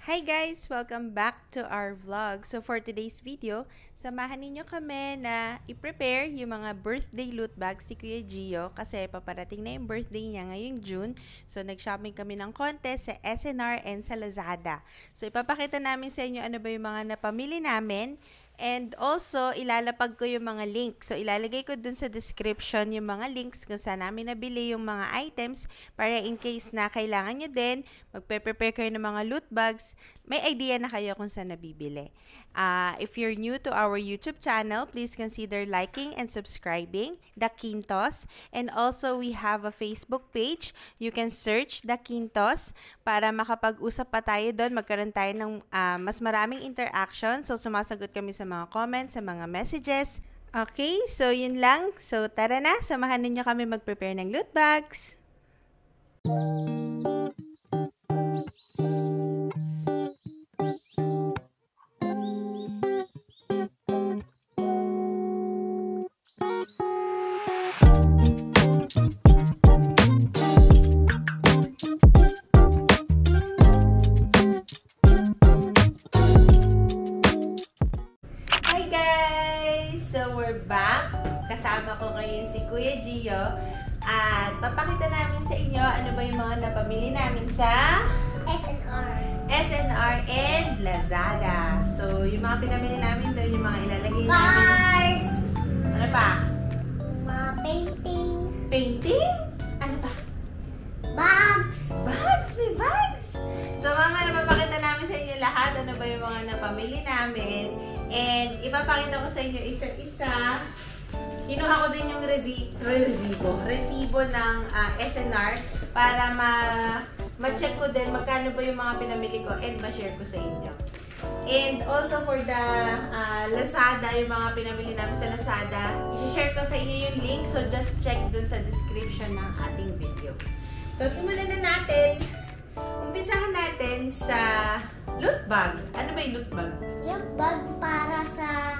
Hi guys! Welcome back to our vlog. So for today's video, samahan ninyo kami na i-prepare yung mga birthday loot bags ni Kuya Gio kasi paparating na yung birthday niya ngayong June. So nag-shopping kami ng contest sa SNR and sa Lazada. So ipapakita namin sa inyo ano ba yung mga napamili namin. And also, ilalapag ko yung mga links. So, ilalagay ko dun sa description yung mga links kung saan namin nabili yung mga items para in case na kailangan nyo din, magpe-prepare kayo ng mga loot bags, may idea na kayo kung saan nabibili. If you're new to our YouTube channel, please consider liking and subscribing, The Quintos. And also, we have a Facebook page. You can search The Quintos para makapag-usap pa tayo doon. Magkaroon tayo ng mas maraming interaction. So, sumasagot kami sa mga comments, sa mga messages. Okay, so yun lang. So, tara na. Samahan ninyo kami mag-prepare ng loot bags. Back. Kasama ko ngayon si Kuya Gio at papakita namin sa inyo ano ba yung mga napamili namin sa SNR and Lazada. So, yung mga pinamili namin doon, yung mga ilalagay namin. Cars! Ano pa? Mga painting. Painting? Ano pa? Bags! Bags! May bags! So, mamaya papakita namin sa inyo lahat ano ba yung mga napamili namin. And ipapakita ko sa inyo isa-isa. Kinuha ko din yung resibo ng SNR para ma-check ko din magkano ba yung mga pinamili ko and ma-share ko sa inyo. And also for the Lazada, yung mga pinamili namin sa Lazada, i-share ko sa inyo yung link. So just check dun sa description ng ating video. So simulan na natin. Umpisahan natin sa loot bag. Ano ba yung loot bag? Yung bag para sa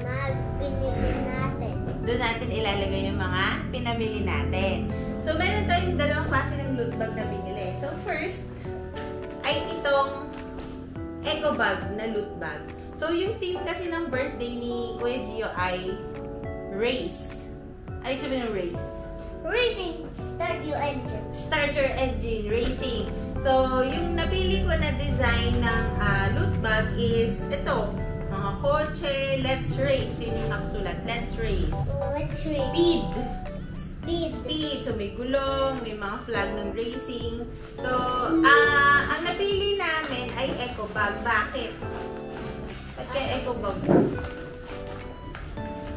mga pinili natin. Doon natin ilalagay yung mga pinamili natin. So, meron tayong dalawang klase ng loot bag na binili. So, first, ay itong eco bag na loot bag. So, yung theme kasi ng birthday ni Kuya Gio ay race. Ano yung sabihin ng race? Racing! Start your engine. Start your engine. Racing. So, yung napili ko na design ng loot bag is ito. Mga kotse, let's race. Yun yung nakasulat. Let's race. Let's race. Speed. Speed. So, may gulong, may mga flag ng racing. So, ang napili namin ay eco bag. Bakit? Ba't kaya eco bag?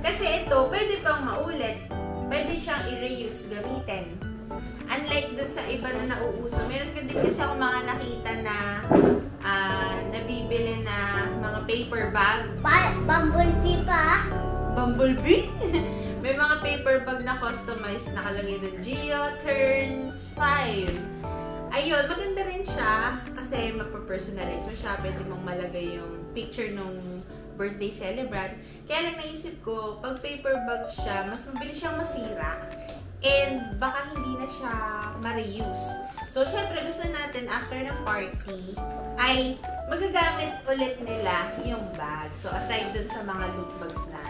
Kasi ito, pwede pang maulit. Pwede siyang i-reuse, gamitin. Unlike dun sa iba na nauuso, meron ka din kasi ako mga nakita na nabibili na mga paper bag. Bumblebee pa. Bumblebee? May mga paper bag na customized, nakalagay doon, Gio Turns 5. Ayun, maganda rin siya kasi mapapersonalize mo siya. Pwede mong malagay yung picture nung birthday celebrant. Kaya lang naisip ko, pag paper bag siya, mas mabilis siyang masira. And baka hindi na siya ma-reuse. So, syempre, gusto natin after ng party ay magagamit ulit nila yung bag. So, aside dun sa mga loot bags na.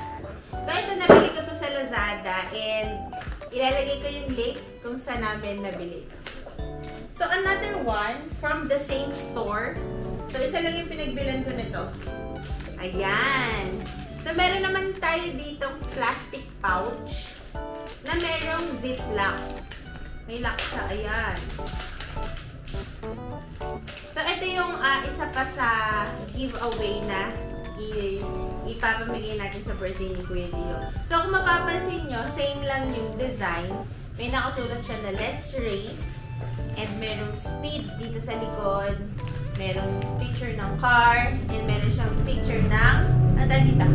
So, ito, nabili ko to sa Lazada and ilalagay ko yung link kung saan namin nabili. So, another one from the same store. So, isa lang yung pinagbilan ko nito. Ayan. So, meron naman tayo ditong plastic pouch na merong zip lock. May lock siya. Ayan. So, ito yung isa pa sa giveaway na ipapamigay natin sa birthday ni Kuya Gio. So, kung mapapansin nyo, same lang yung design. May nakasulat siya na let's race. And merong speed dito sa likod. Merong picture ng car. And meron siyang picture ng dito.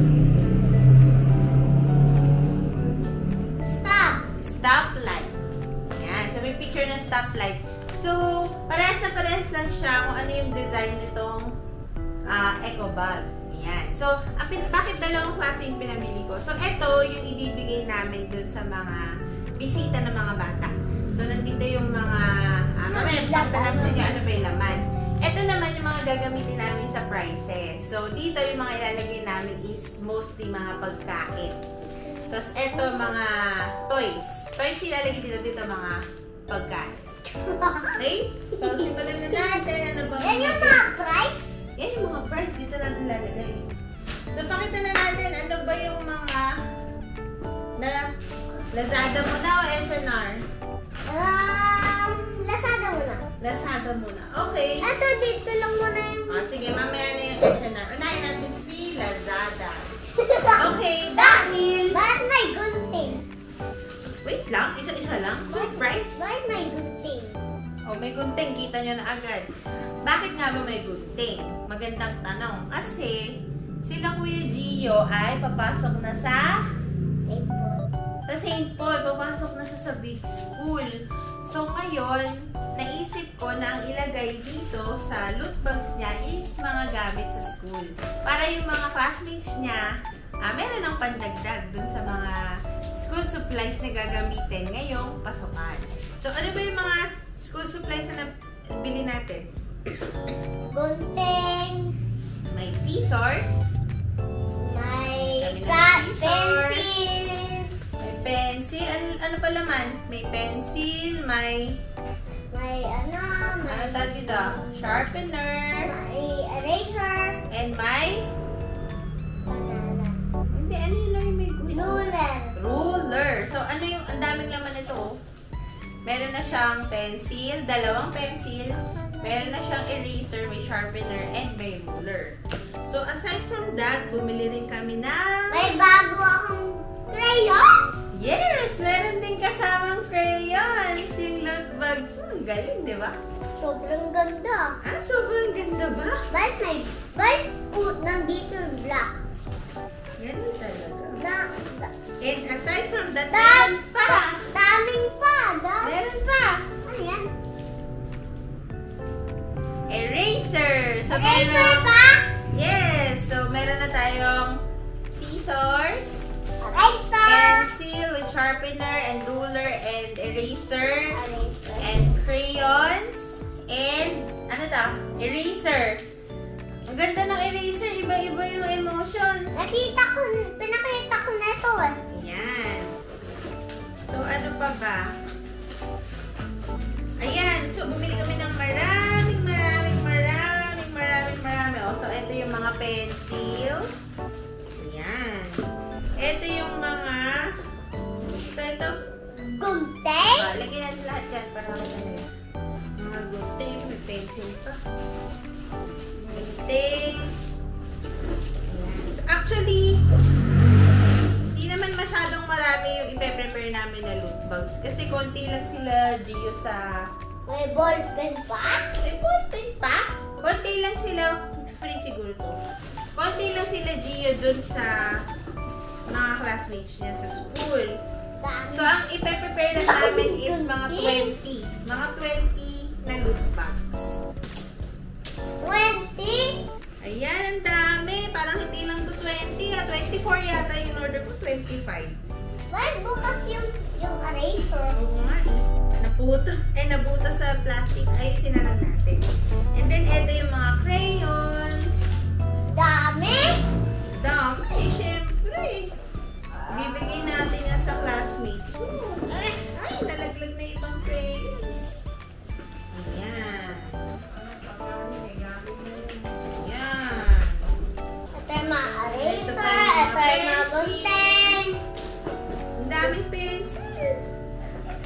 Stoplight. Ayan. So, may picture ng stoplight. So, parehas na parehas lang siya kung ano yung design nitong eco bag. Ayan. So, bakit dalawang klase yung pinamili ko? So, ito yung ibibigay namin dun sa mga bisita ng mga bata. So, nandito yung mga mamaya, pakita namin sa inyo ano ba yung laman. Ito naman yung mga gagamitin namin sa prices. So, dito yung mga ilalagay namin is mostly mga pagkain. Tapos, eto mga toys. Toys yung ilalagay dito mga pagkain. Okay? So, simulan na natin. Ano ba? Yan yung mga price. Yan yung mga price. Dito natin lalagay. So, pakita na natin ano ba yung mga na Lazada muna o SNR? Lazada muna. Lazada muna. Okay. Ito, dito lang muna yung... Sige, mamaya na yung SNR. Unahin natin si Lazada. Okay, dahil... Bakit may gunting? Wait lang, isa-isa lang. Surprise. Bakit may gunting? Oh, may gunting. Kita nyo na agad. Bakit nga ba may gunting? Magandang tanong. Kasi, sila Kuya Gio ay papasok na sa St. Paul. Papasok na siya sa big school. So, ngayon, naisip ko na ang ilagay dito sa loot bags niya is mga gamit sa school. Para yung mga classmates niya, meron ng pandagdag dun sa mga school supplies na gagamitin ngayong pasukan. So, ano ba yung mga school supplies na nabili natin? Gunting. May scissors. May scissors. pencils. May pencil. Ano pa laman? May pencil, may... May Ano tawag dito? Sharpener. May eraser. And may... Banana. Hindi, ano yun lang yung may Ruler. ruler. So, ano yung... Ang daming laman nito, oh. Meron na siyang pencil, dalawang pencil. Meron na siyang eraser, may sharpener, and may ruler. So, aside from that, bumili rin kami ng... May bago akong crayons. Yes! Meron din kasamang crayons. Yung loot bags mo. Ang galing, di ba? Sobrang ganda. Sobrang ganda ba? Bakit nandito yung black? Ganun talaga. Da, And aside from that, da, meron pa! daming pa. Meron pa! Ano yan? Eraser! So, Eraser meron- pa? Yes! So, meron na tayong scissors, Eraser. pencil with sharpener and ruler and eraser, Eraser. and crayons, and ano to? Eraser. Ang ganda ng eraser. Iba-iba yung emotions. Pinakita ko na ito eh. Ayan. So, ano pa ba? Ayan. So, bumili kami ng marami. Oh, so, ito yung mga pencil. Ayan. Ito yung mga... Ito. Gunting. Lagyan natin lahat dyan para makita nyo. Mga gunting. May pencil pa. Gunting. Ayan. So, actually, hindi naman masyadong marami yung ipe-prepare namin na loot bags. Kasi konti lang sila, Gio, sa... May ballpen pa? May ballpen pa? Konti lang sila. Free siguro to. Konti lang sila, Gio, dun sa mga classmates niya sa school. So, ang ipe-prepare na namin is mga 20. Mga 20 na loot bags. 20? Ayan, ang dami. Parang hindi lang to 20. 24 yata yung order ko. 25. Bakit bukas yung eraser? Oo nga eh. Nabuta sa plastic. Ayusin na lang natin. And then, ito yung mga crayons. Dami? Dami, syempre. Bibigay natin yan sa classmates. Ay, nalaglag na ibang crayons. Ayan. Ayan. Ito yung mga Ito pa eraser. yung mga Ito yung mga pencil. gunting. Ang daming pencil.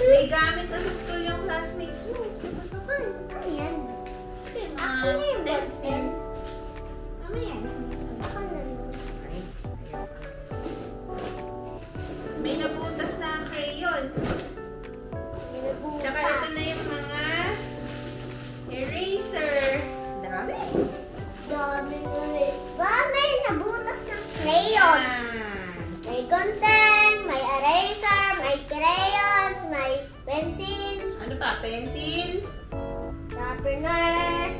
May gamit na sa school yung classmates mo. Pasukan. Ano yan? Kasi Ako na yung pencil. Mamaya na. Ako na yun. May nabutas na ang crayons. Tsaka ito na yung mga eraser. Dami. Dami mo rin. Ba, may nabutas ng crayons. May gunting, may eraser, may crayons, may pencil, Ano pa? Pencil. sharpener,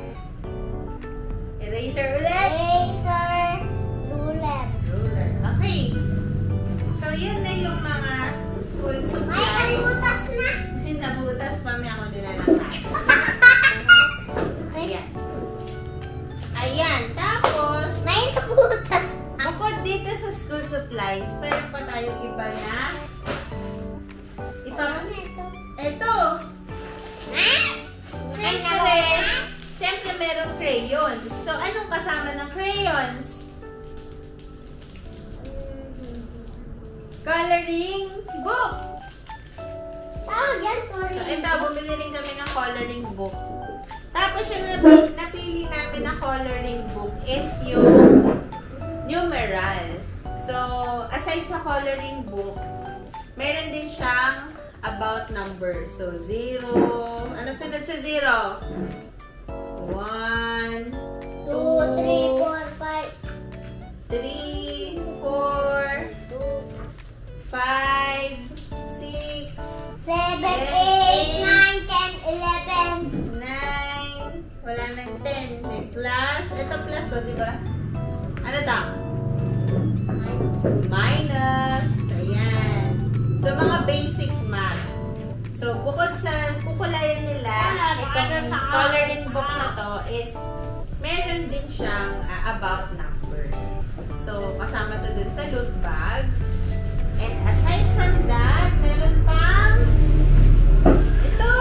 Eraser ulit. eraser, ruler. Ruler. Okay. So, yan na yung mga school May supplies. nabutas na. May nabutas. Mamaya ako din na lang. May Ayan. supplies, meron pa tayong iba na Ito! Siyempre merong crayons. So, anong kasama ng crayons? Coloring book. So, ito, bumili rin kami ng coloring book. Tapos yung napili namin na coloring book is yung numeral. So, aside sa coloring book, meron din siyang about number. So, 0. Ano sunod sa 0? 1, 2, 2, 3, 4, 5. 3, 4, 5, 6, 7, 8, 9, 10, 11. 9. Wala nang 10. May plus. Ito plus, o, di ba? Ano to? Minus. Ayan. So, mga basic math. So, bukod sa kukulayan nila, itong coloring book na to is meron din siyang about numbers. So, kasama to dun sa loot bags. And aside from that, meron pang ito!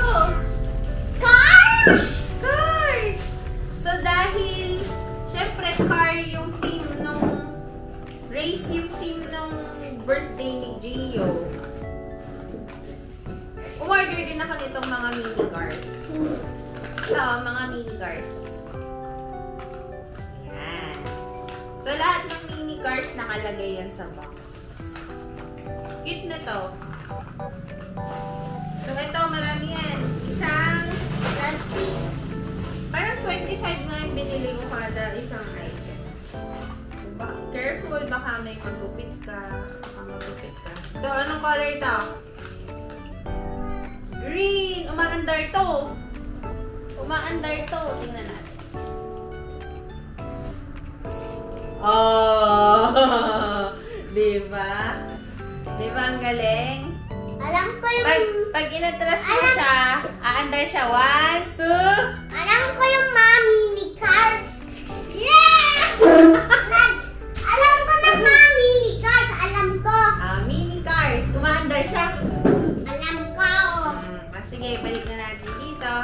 Cars! Cars! So, dahil syempre car yung team nung race yung team nung birthday ni Gio, umorder din ako nitong mga mini cars. Ito, mga mini cars. Ayan. So, lahat ng mini cars nakalagay yan sa box. Cute na to. So, ito, marami yan. Isang plastic. Parang 25 nga yung binili ko kada isang item. Careful, baka may magupit ka. Ito, anong color ito? Green! Umaandar to. Umaandar to. Tingnan natin. Oh! Diba? Diba ang galing? Alam ko yung... Pag inatras mo siya, aandar siya. 1, 2... Alam ko yung mga mini cars. Yeah! Alam ko na mga mini cars. Alam ko. Mini cars. Umaandar siya. Alam ko. Sige, balik na natin dito.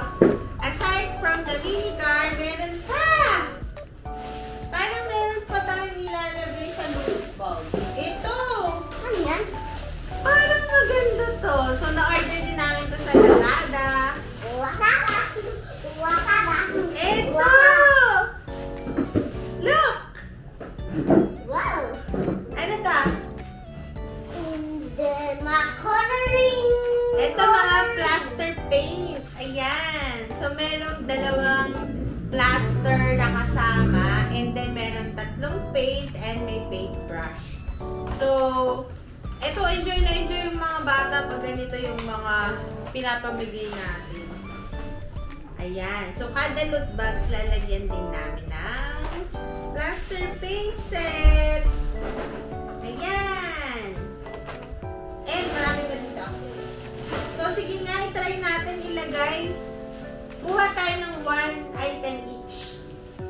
Aside from the mini car, meron pa! Parang meron pa tayong nilalagay sa loot bag. Ito! Ano yan? Parang maganda to. So, na-order din namin to sa Lazada. Wakada. Wakada. Ito! Look! Wow. Ano to? And then, mga coloring. Ito mga plaster paint. Ayan. So, meron dalawang plaster na kasama. And then, meron tatlong paint and may paintbrush. So, ito, enjoy na enjoy yung mga bata pag ganito yung mga pinapamigay natin. Ayan. So, kada loot bags, lalagyan din namin ng plaster paint set. Ayan. And marami na dito. So, sige nga, i-try natin ilagay. Kuha tayo ng 1 item each.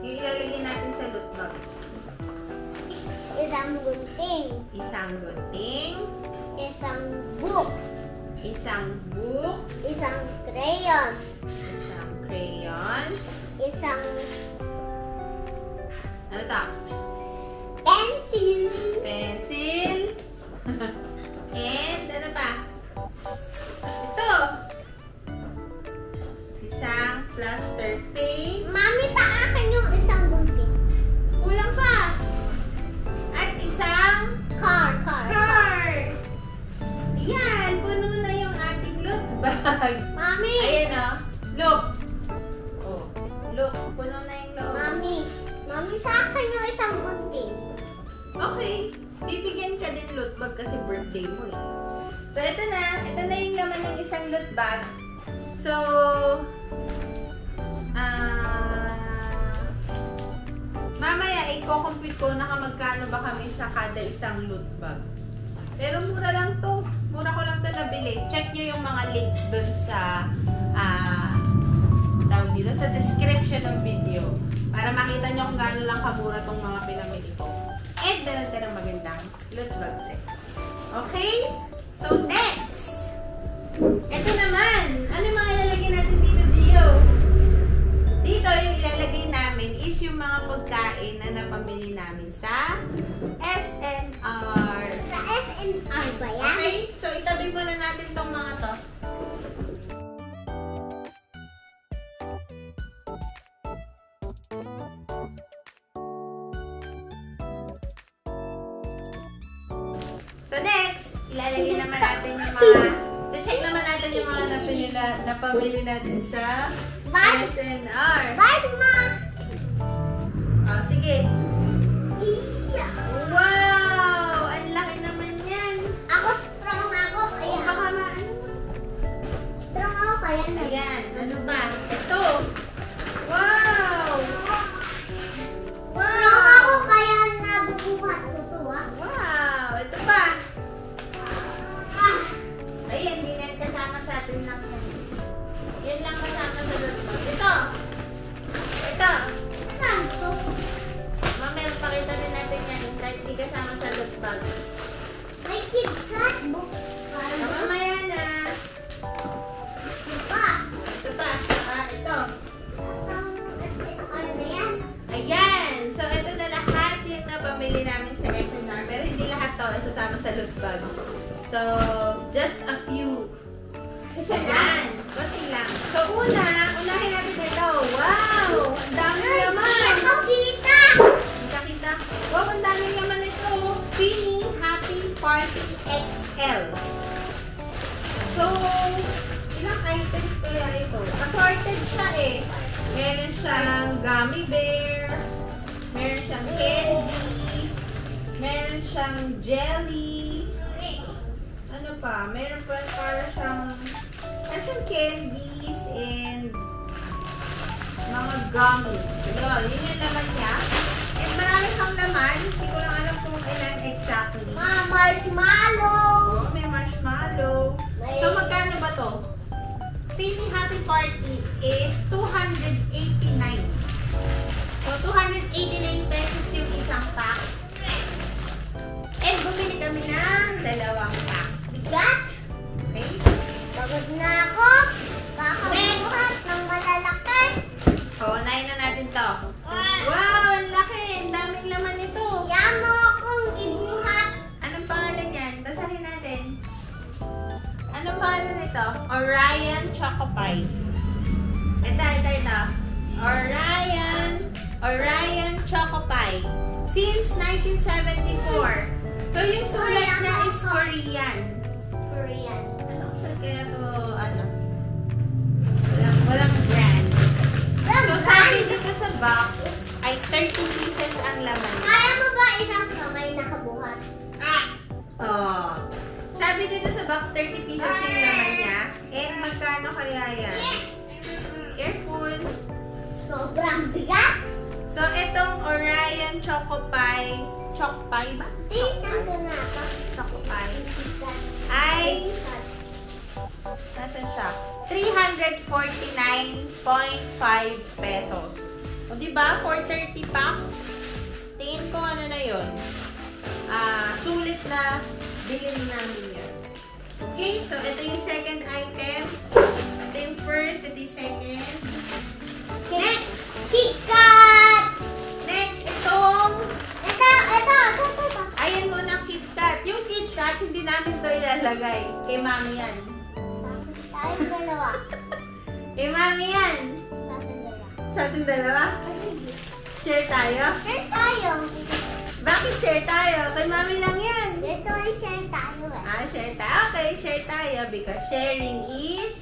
Yung ilalagay natin sa loot bag. Isang gunting. Isang gunting. Isang book. Isang book. Isang crayon. Isang crayon. Isang Ano to? pencil. Pencil. And ano pa? Ito. Isang plaster paint. Mami, sa akin yung isang gunting. Kulang pa. At isang Car. car. Yan. Puno na yung ating loot bag. Mami. Ayan o. Look. Oh. Look. Puno na yung look. Mami, sa akin yung isang gunting. Okay. Bibigyan ka din loot bag kasi birthday mo eh. So, ito na. Ito na yung laman ng isang loot bag. So, mamaya, i-compute ko na magkano ba kami sa kada isang loot bag. Pero mura lang to. Mura ko lang to nabili. Check nyo yung mga link dun sa tawag dito, sa description ng video. Para makita nyo kung gaano lang kamura tong mga pinamili ko. and meron ka ng magandang loot bag set. Okay? So, next! Ito naman! Ano yung mga ilalagay natin dito, Dio? Dito, yung ilalagay namin is yung mga pagkain na napamili namin sa SNR. Sa SNR ba yan? Okay? So, itabi muna natin tong mga to. So, next, ilalagay naman natin yung mga... check naman natin yung mga napamili natin sa SNR. Bye, Ma! Oh, sige. Iya. Wow! Ang laki naman yan. Ako strong ako, Oh, kaya. baka ano? Strong ako, kaya na. Ayan. Ano ba? Ito. Wow! Strong ako, kaya nabubuhat ko to, ah. Wow! Ito pa. Ah. Ayan, hindi na kasama sa atin lang yan. Yan lang kasama sa lutbag. Ito. Ito. Saan to? Mamaya, pakita din natin yan. Kahit hindi kasama sa lutbag. May KitKat book. Parang So, mamaya na. ito pa. Ito pa. Ito. Ang SNR na yan. Ayan! So, ito na lahat yung napamili namin sa SNR. Pero hindi lahat to isasama sa loot bags. So, just a few. Isa lang. Ayan! Konti lang. So, unahin natin ito. Wow! Ang daming laman! Nakakita! Kita. Wow, ang daming laman ito. Fini Happy Party XL. So, ilang items kaya ito? Assorted siya eh. Meron siyang gummy bear. Meron siyang candy. Meron siyang jelly. Ano pa? Meron pa para siyang candies and mga gummies. Yun yung laman niya. And marami kang laman. Hindi ko lang alam kung ilan exactly. Mga marshmallow. Oh, may marshmallow. May- So, magkano ba to? Fini Happy Party is 289. So, 289 pesos yung isang pack. And bumili kami ng dalawang pack. Bigat. Okay? Pagod na ako. Kakabuhat ng malalaki. So, unahin na natin to. Wow, ang laki! Ang daming laman nito. Yan mo akong ibuhat. Anong pangalan yan? Basahin natin. Anong pangalan nito? Orion Choco Pie. Ito. Orion Choco Pie. Since 1974. So, yung sulat niya is Korean. Korean. Ano? Saan kaya to, walang brand. So, sabi dito sa box, ay 30 pieces ang laman. Kaya mo ba isang kamay nakabuhat? Oh. Sabi dito sa box, 30 pieces yung laman niya. And magkano kaya yan? Careful. Sobrang bigat. So, itong Orion Choco Pie, Choco Pie ba? Tingnan ko na ito. Choco Pie. Bigat. Ay, nasan siya? 349.5 pesos. O, diba? For 30 packs, tingin ko ano na yun. Sulit na bilhin namin yun. Okay, so ito yung second item. Ito yung first, ito yung second. Next! KitKat! Next, itong... Ito. Ayan mo na KitKat. Yung KitKat, hindi namin ito ilalagay. Kay Mami yan. Sa akin tayong dalawa. Kay Mami yan. Sa akin dalawa. Sa ating dalawa. Sige. Share tayo. Share tayo. Bakit share tayo? Kay Mami lang yan. Ito ay share tayo eh. Share tayo. Okay, share tayo because sharing is...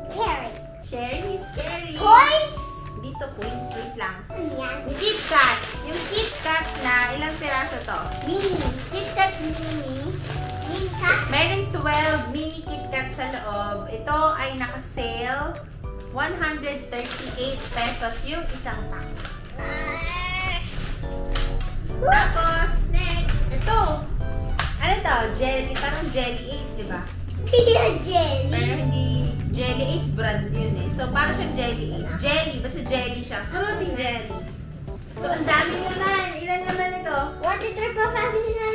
Carrot. Sharing is caring. Coins? Dito points. Wait lang. Ano yan? Yung KitKat. Yung KitKat na ilang piraso to? Mini. KitKat Mini. KitKat? Meron 12 mini KitKat sa loob. Ito ay naka-sale. 138 pesos yung isang pack. Tapos, next, ito. Ano to? Jelly. Parang Jelly Ace, di ba? Kaya jelly. Pero hindi, Jelly Ace brand yun eh. So, parang siyang Jelly Ace. Jelly, basta jelly siya. Fruity jelly. So, ang daming naman. ilan naman ito? What is your professional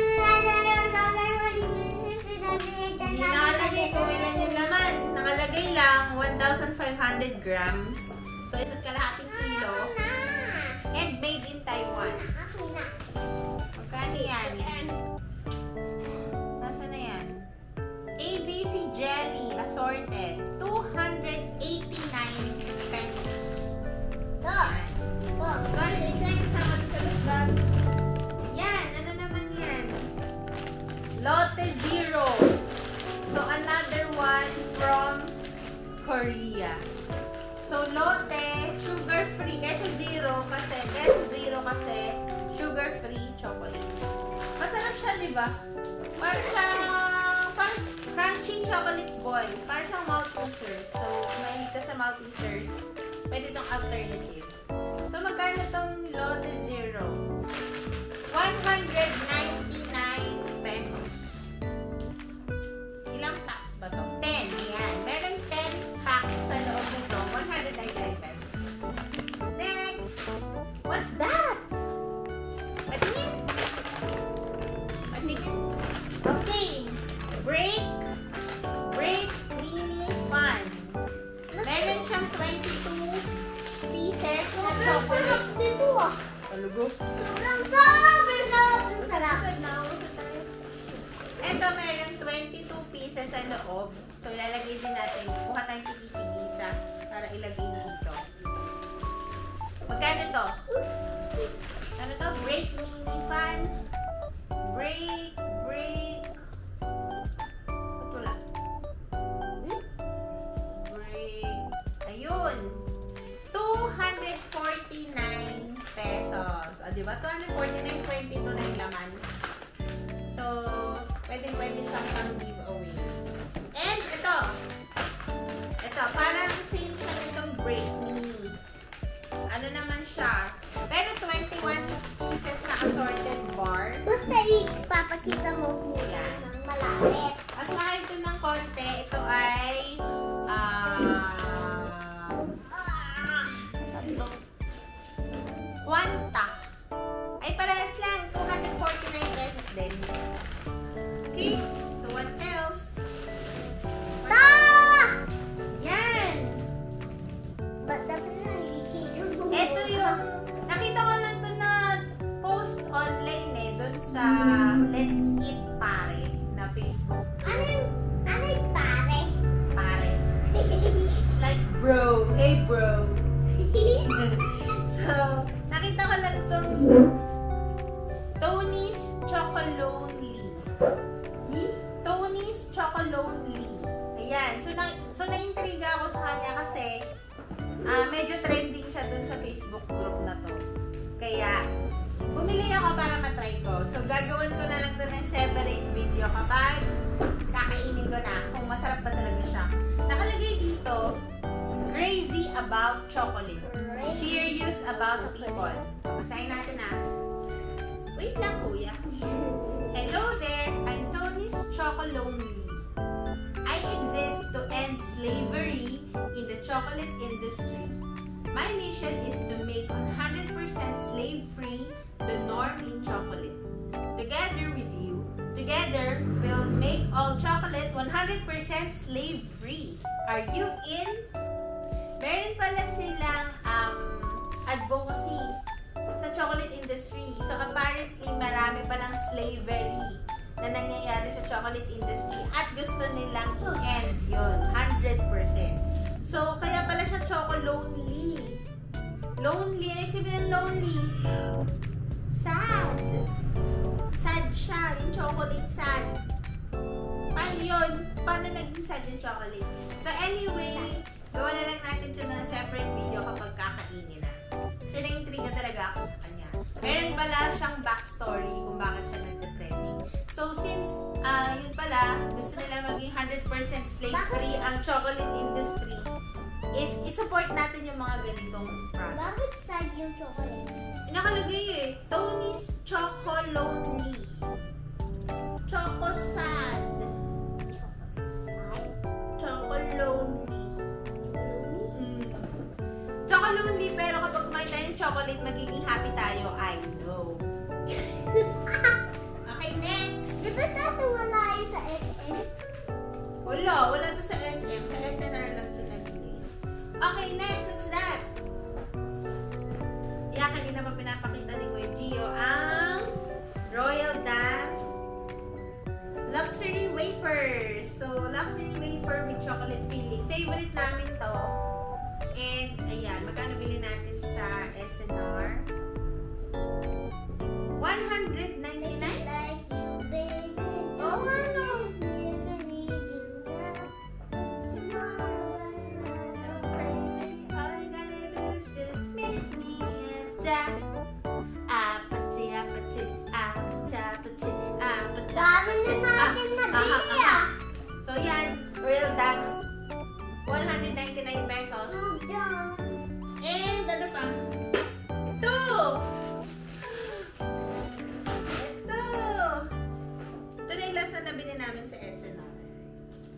Hindi nakalagay kung ilan yung laman. Nakalagay lang 1,500 grams. So, isa't kalahating kilo. And made in Taiwan. Magkano yan? Nasaan na yan? ABC Jelly Assorted. 289 pesos. Yan. 289 kasama doon sa loob. Yan. Ano naman yan? Lotte Zero. So, another one from Korea. So, Lotte, sugar-free. Kaya siya zero kasi sugar-free chocolate. Masarap siya, di ba? Parang crunchy chocolate ball. Parang siyang Maltesers. So, mahilig ka sa Maltesers, pwede itong alternative. So, magkano itong Lotte Zero? 199 pesos. Ilang packs ba ito? 10. Yan. Meron 10 packs sa loob nito. 199 pesos. Next! What's that? Patingin. Okay. Break Mini Fun. Meron siyang 22 pieces na chocolate. Dito ah. Alugo. Sobrang sarap. Ito, meron 22 pieces sa loob. So, ilalagay din natin. Kuha tayong tigisa para ilagay dito. Magkano to? Ano to? Break Mini Fun. Break. Ba't wala? Break. Ayun. 249 pesos. O, diba? 249, 22 na yung laman. So, pwede siyang pang-giveaway. And ito, parang same siya nitong Break Mini. Ano naman siya? Pero 21 pieces na assorted bar. Basta ipapakita mo po yan ng malapit. As kahit ito ng konti, ito ay Quanta. Ay, parehas lang. 249 pesos din. Okay. So, what else? Yan. But definitely, Ito yung, nakita ko lang ito na post online dun sa Let's Eat Pare na Facebook. Ano yung pare? Pare. It's like, bro. Hey, bro. So, nakita ko lang itong Tony's Chocolonely. Tony's Chocolonely. Ayan. So na-intriga ako sa kanya kasi medyo trending siya dun sa Facebook group na to. Kaya, bumili ako para matry ko. So, gagawin ko na lang ito ng separate video kapag kakainin ko na kung masarap ba talaga siya. Nakalagay dito, crazy about chocolate. Serious about people. Basahin natin ah. Wait lang, kuya. Hello there, I'm Tony's Chocolonely. I exist to end slavery in the chocolate industry. My mission is to make 100% slave-free the norm in chocolate. Together with you, we'll make all chocolate 100% slave-free. Are you in? Meron pala silang advocacy sa chocolate industry. So apparently, marami palang slavery na nangyayari sa chocolate industry at gusto nilang i-end yun, 100%. So, kaya pala siya Chocolonely. Lonely, ano yung sabihin ng lonely? Sad. Sad siya, yung chocolate sad. Paano yun? Paano naging sad yung chocolate? So anyway, gawa na lang natin ito ng separate video kapag kakainin na. Kasi na-intriga talaga ako sa kanya. Meron pala siyang backstory kung bakit siya nagte-trending. So since yun pala, gusto nila maging 100% slave-free ang chocolate industry, is i-support natin yung mga ganitong products. Bakit sad yung chocolate? Nakalagay eh, Tony's Chocolonely. Choco sad. Chocolonely. Chocolonely, pero kapag kumain tayo ng chocolate, magiging happy tayo. I know. kanina pa pinapakita ni Kuya Gio, ang Royal Dance Luxury Wafers. So, luxury wafer with chocolate filling. Favorite namin to. And, ayan, magkano bili natin sa SNR? 199? Like you, baby. Oo nga, no? Never need you now. Tomorrow I'm crazy. All you gotta do is just meet me at that. Apati, apati, apati, apati, apati. Dami na natin nabili ah. So, yan. Royal Dance. 199 pesos. Oh, John. And, ano pa? Ito! Ito! Ito na yung last na nabili namin sa SNR.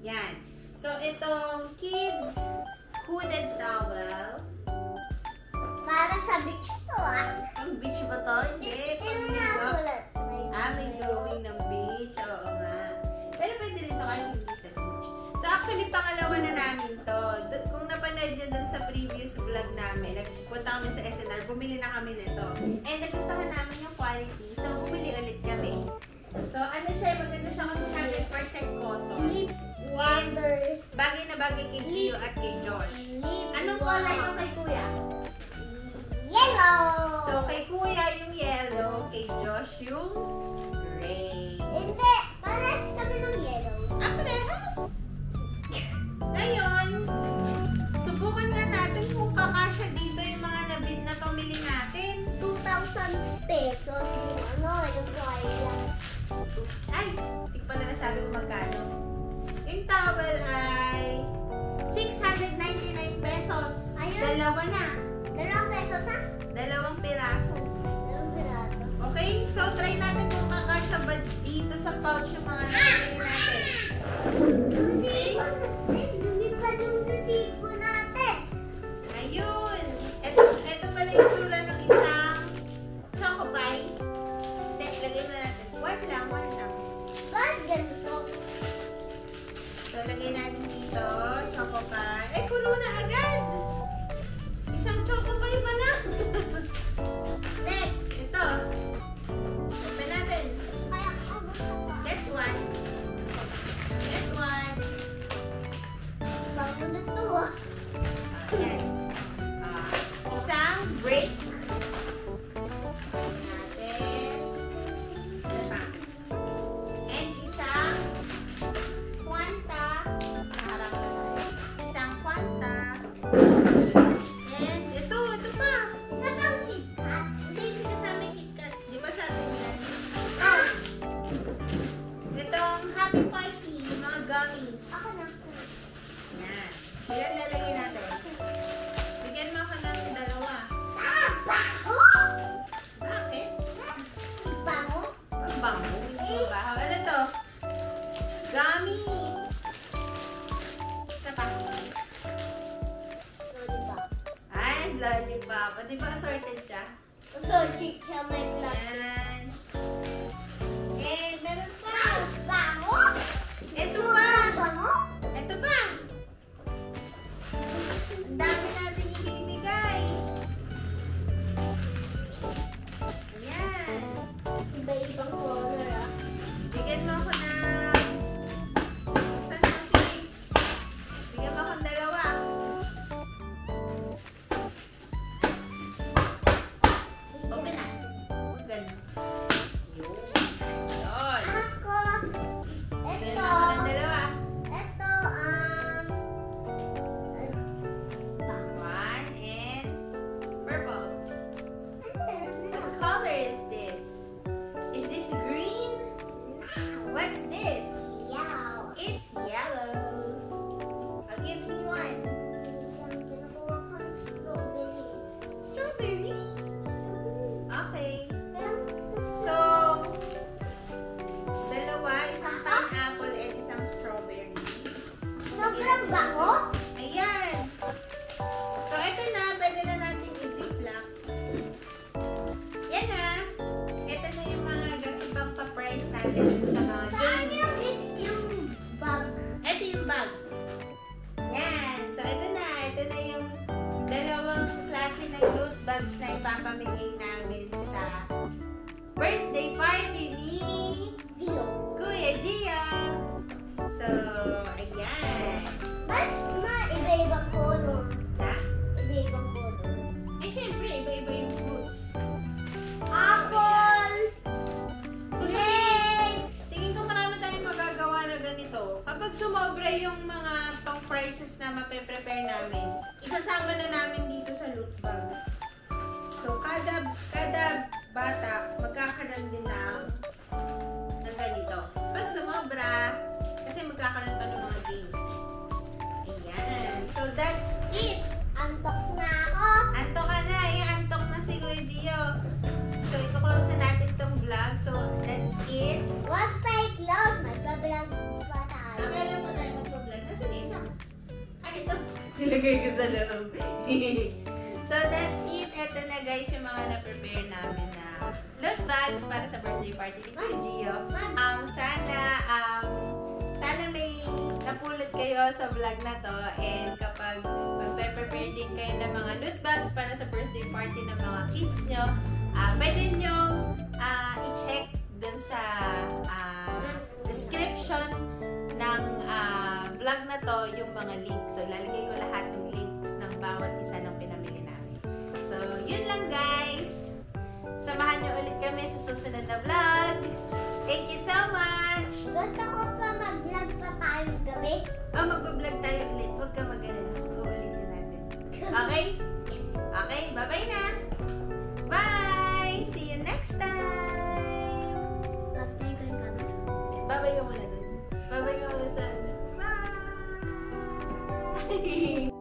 Yan. So, itong kids hooded towel. Para sa beach to ah. Ang beach ba to? Hindi. Tingnan mo na Pang-hilo. sulat. May drawing ng beach. Oo nga. Pero pwede rin to kahit hindi sa beach. So, actually, pangalawa na namin to. Kung napanood nyo dun sa previous vlog namin, nagpunta kami sa SNR, bumili na kami nito. And nagustuhan namin yung quality. So, bumili ulit kami. So, ano siya? Maganda siya kasi 100% cotton. Lip wonders. Bagay na bagay kay Gio at kay Josh. Lip Anong kulay yung kay Kuya? Yellow. So, kay Kuya yung yellow, kay Josh yung gray. Hindi. Pares kami ng yellow. Ah, parehas! Ngayon, subukan nga natin kung kakasya dito yung mga nabit na pamili natin. 2,000 pesos yung yung toalla. Ay, hindi ko pala nasabi kung magkano. Yung towel ay 699 pesos. Ayun. Dalawa na. 2 pesos ha? Dalawang piraso. Dalawang piraso. Okay? So, try natin kung kakasya ba dito sa pouch yung mga nabili natin. Yung sipon. Ay, dumi pa yung sipon natin. Ayun. Ito pala yung tsura ng isang choco pie. Lagay mo na natin. One lang. Bakit ganito? So, lagay natin dito. Choco pie. Ay, puno na agad! Isang choco pie pa lang. Next, ito. Open natin. Kaya ako pa. Get one. Get one. Bago na to ah. Ayan. Isang break. Natin. Ano pa? And isang kwanta. Harap na tayo. Isang kwanta. And ito pa. Isa pang KitKat. Hindi kasama yung KitKat. Di ba sa atin yan? Ah! Itong Happy Party, mga gummies. Ako na. Yan. Ilan lalagay natin? Bigyan mo ako ng dalawa. Ah! Baho! Bakit? Baho? Ang bango. Hindi mo ba? Ano to? Gummy! Isa pa. Lollipop. Ay, lollipop. Di ba assorted siya? So, siya may plastic. Yan. And meron pa. Ah! Baho? Ito pa. Baho? Ito pa. Ang dami natin ibibigay. Ayan. Iba-ibang color ah. Bigyan mo ako ng... Saan mo si... Bigyan mo ako ng dalawa. Open na. Open. Yun. Yun. Ako. Bigyan Ito. mo ako ng dalawa. Ito, One and purple. ano? What color is this? Is this green? What's this? Yaw. It's yellow. Give me one. Kinukuha ko ng strawberry. Strawberry. Okay. So, dalawa, isang pineapple and isang strawberry. Sobrang baho? Ayan. So, ito na. Pwede na natin i-ziplock. Yan na. Ito na yung mga ibang pa-price natin sa mga Saan games. yung bag? Ito yung bag. Yan. So, ito na. Ito na yung dalawang klase ng loot bags na ipapamigay birthday party ni Gio. Kuya Gio. So, ayan. Ba't iba-ibang color? Ha? Iba-ibang color. Eh, syempre, iba-iba yung fruits. Apple! So, Grapes! tingin ko marami tayong magagawa na ganito. Kapag sumobra yung mga pang prices na mape-prepare namin, isasama na namin dito sa loot bag. So, kada bata, magkakaroon din ng ganito. Pag sumobra, kasi magkakaroon pa ng mga games. Ayan. So, that's it. Antok na ako. Antok ka na. Antok na si Kuya Gio. So, i-close na natin tong vlog. So, that's it. What tayo close? May pa-vlog pa tayo. Kailan pa tayo mag-vlog? Nasaan yung isa? Ito. Nilagay ko sa loob. So, that's it. Ito na guys yung mga na-prepare namin na loot bags para sa birthday party ni Kuya Gio. Sana may napulot kayo sa vlog na to, and kapag magpe-prepare din kayo ng mga loot bags para sa birthday party ng mga kids nyo, pwede nyo i-check dun sa description ng vlog na to yung mga links. So, lalagay ko lahat ng links ng bawat isa ng pinamili namin. So, yun lang guys. Samahan nyo ulit kami sa susunod na vlog. Thank you so much! Gusto ko pa mag-vlog pa tayo gabi. Magpa-vlog tayo ulit. Huwag ka mag-alala. Uulitin natin. Okay? Okay, bye-bye na! Bye! See you next time! Mag-take ka na. Bye-bye ka muna dun. Bye-bye ka muna sa ano. Bye!